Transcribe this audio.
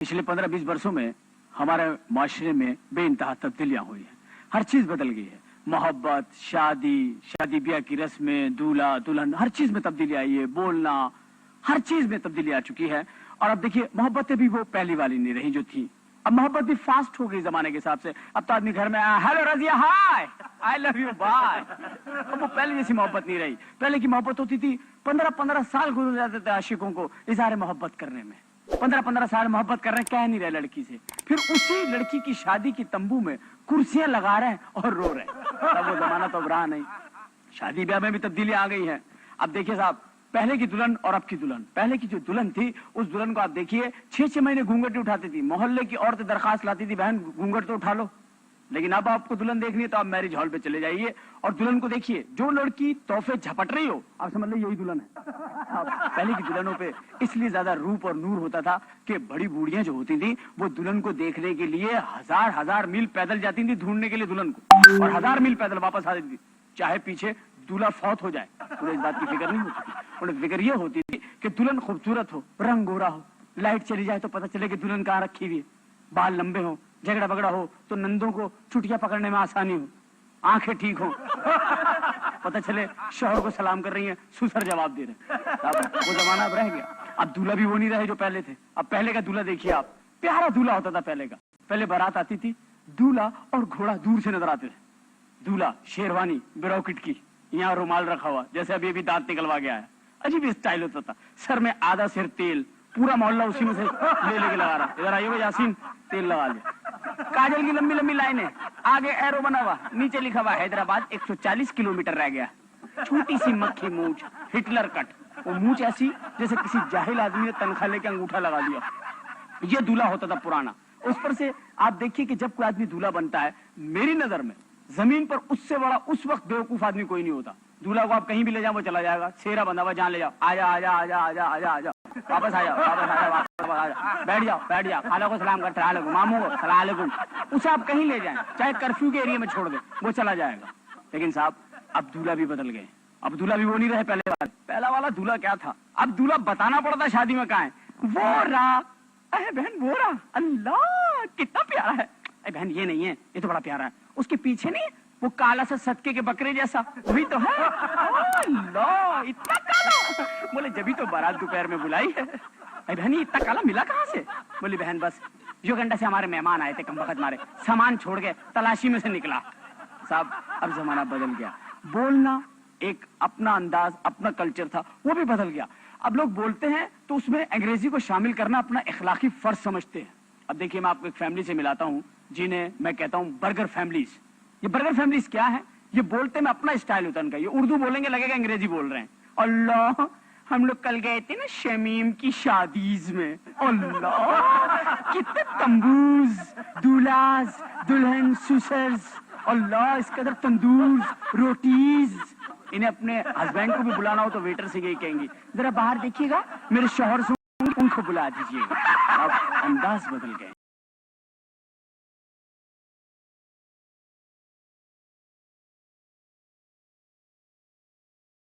पिछले 15-20 वर्षों में हमारे माशरे में बेइंतहा तब्दीलियां हुई हैं। हर चीज बदल गई है। मोहब्बत, शादी ब्याह की रस्में, दूल्हा दुल्हन, हर चीज में तब्दीली आई है। बोलना, हर चीज में तब्दीली आ चुकी है। और अब देखिए, मोहब्बतें भी वो पहली वाली नहीं रही जो थी। अब मोहब्बत भी फास्ट हो गई जमाने के हिसाब से। अब तो आदमी घर में आया, hello Razia, hi, I love you, bye. अब वो पहले जैसी मोहब्बत नहीं रही। पहले की मोहब्बत होती थी, 15-15 साल गुजर जाते थे आशिकों को इजहार मोहब्बत करने में। 15-15 साल मोहब्बत कर रहे हैं, कह नहीं रहे लड़की से, फिर उसी लड़की की शादी की तंबू में कुर्सियां लगा रहे हैं और रो रहे हैं। तब वो जमाना तो अब रहा नहीं। शादी ब्याह में भी तब्दीली आ गई है। अब देखिए साहब, पहले की दुल्हन और अब की दुल्हन। पहले की जो दुल्हन थी, उस दुल्हन को आप देखिए 6-6 महीने घूंघट नहीं उठाती थी। मोहल्ले की औरतें दरखास्त लाती थी, बहन घूंघट तो उठा लो। लेकिन अब आपको दुल्हन देखनी है तो आप मैरिज हॉल पे चले जाइए और दुल्हन को देखिए। जो लड़की तोहफे झपट रही हो, आप समझ लो यही दुल्हन है। पहले की दुल्हनों पे इसलिए ज्यादा रूप और नूर होता था कि बड़ी बूढ़ियां जो होती थी वो दुल्हन को देखने के लिए हजार मील पैदल जाती थी ढूंढने के लिए दुल्हन को, और 1000 मील पैदल वापस आ जाती थी, चाहे पीछे दूल्हा फौत हो जाए। उन्हें इस बात की फिक्र नहीं होती थी। उन्हें फिक्र ये होती थी कि दुल्हन खूबसूरत हो, रंग गोरा हो, लाइट चली जाए तो पता चले कि दुल्हन कहाँ रखी हुई है, बाल लंबे हो, झगड़ा बगड़ा हो तो नंदों को चुटिया पकड़ने में आसानी हो, आंखें ठीक हो, पता चले शौहर को सलाम कर रही हैं, सुसर जवाब दे रहे हैं। अब वो जमाना अब रह गया। अब दूल्हा भी वो नहीं रहे जो पहले थे। अब पहले का दूल्हा देखिए आप, प्यारा दूल्हा होता था पहले का। पहले बारात आती थी, दूल्हा और घोड़ा दूर से नजर आते थे। दूल्हा शेरवानी ब्रॉकेट की, यहाँ रुमाल रखा हुआ, जैसे अभी अभी दांत निकलवा गया है, अजीब स्टाइल होता था। सर में आधा सिर तेल, पूरा मोहल्ला उसी में से ले लेके लगा रहा। इधर आइए यासीन, तेल लगा लिया। काजल की लंबी लंबी लाइनें, आगे एरो बना हुआ, नीचे लिखा हुआ हैदराबाद 140 किलोमीटर रह गया। छोटी सी मक्खी मूंछ, हिटलर कट, वो मूंछ ऐसी जैसे किसी जाहिल आदमी ने तनख्वाह लेके अंगूठा लगा दिया। ये दूल्हा होता था पुराना। उस पर से आप देखिए कि जब कोई आदमी दूल्हा बनता है, मेरी नजर में जमीन पर उससे बड़ा उस वक्त बेवकूफ आदमी कोई नहीं होता। दूल्हा को आप कहीं भी ले जाओ वो चला जाएगा, सेरा बंधा हुआ, जहाँ ले जाओ, आजा आजा आजा आजा आजा आजा, वापस आ जाओ, वापस आ जाओ, वापस आ जाओ, बैठ जाओ, खाला को सलाम कर, सलाम अलैकुम, मामू को सलाम अलैकुम। उसे आप कहीं ले जाएं, चाहे कर्फ्यू के एरिया में छोड़ दें, वो चला जाएगा। लेकिन साहब, अब दूल्हा भी बदल गए। अब दूल्हा भी वो नहीं रहे पहले वाला। पहला वाला दूल्हा क्या था, अब दूल्हा बताना पड़ता शादी में कहाँ है। वो रहा, अरे बहन वो रहा, अल्लाह कितना प्यारा है। अरे बहन ये नहीं है, ये तो बड़ा प्यारा है। उसके पीछे नहीं, वो काला सा सदके के बकरे जैसा, वही तो है। अल्लाह इतना काला। बोले जभी तो बारात दोपहर में बुलाई है। अरे बहन ये इतना काला मिला कहाँ से? बोली बहन बस युगंडा से हमारे मेहमान आए थे, कमबख्त मारे, सामान छोड़ के तलाशी में से निकला। साहब अब जमाना बदल गया। बोलना एक अपना अंदाज, अपना कल्चर था, वो भी बदल गया। अब लोग बोलते हैं तो उसमें अंग्रेजी को शामिल करना अपना इखलाकी फर्ज समझते हैं। अब देखिए, मैं आपको एक फैमिली से मिलाता हूँ जिन्हें मैं कहता हूँ बर्गर फैमिलीज। ये बर्गर फैमिलीज क्या है? ये बोलते में अपना स्टाइल होता है उनका। ये उर्दू बोलेंगे लगेगा अंग्रेजी बोल रहे हैं। अल्लाह हम लोग कल गए थे ना शमीम की शादीज में, अल्लाह कितने तंबूज, दूल्हाज, दुल्हन, सुसर्स, अल्लाह इस कदर तंदूर, रोटीज। इन्हें अपने हस्बैंड को भी बुलाना हो तो वेटर से यही कहेंगी, जरा बाहर देखिएगा मेरे शौहर से उनको बुला दीजिएगा। अब अंदाज बदल गए।